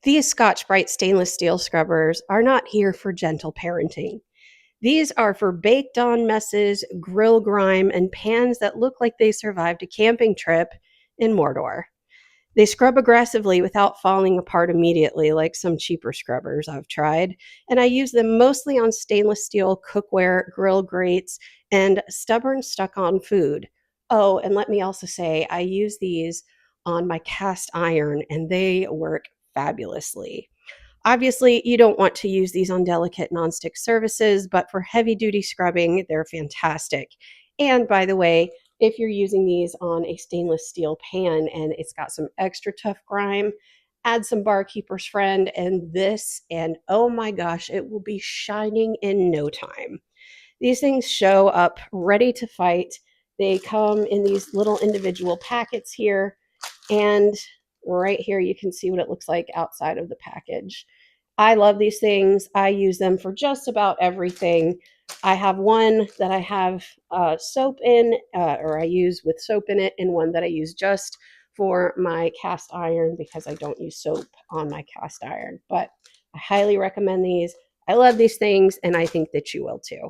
These Scotch-Brite stainless steel scrubbers are not here for gentle parenting. These are for baked on messes, grill grime, and pans that look like they survived a camping trip in Mordor. They scrub aggressively without falling apart immediately, like some cheaper scrubbers I've tried, and I use them mostly on stainless steel cookware, grill grates, and stubborn stuck on food. Oh, and let me also say, I use these on my cast iron, and they work fabulously. Obviously, you don't want to use these on delicate nonstick surfaces, but for heavy duty scrubbing, they're fantastic. And by the way, if you're using these on a stainless steel pan and it's got some extra tough grime, add some barkeeper's friend and this, and oh my gosh, it will be shining in no time. These things show up ready to fight. They come in these little individual packets here, and right here you can see what it looks like outside of the package. I love these things. I use them for just about everything. I have one that I have soap in, or I use with soap in it, and one that I use just for my cast iron because I don't use soap on my cast iron. But I highly recommend these. I love these things, and I think that you will too.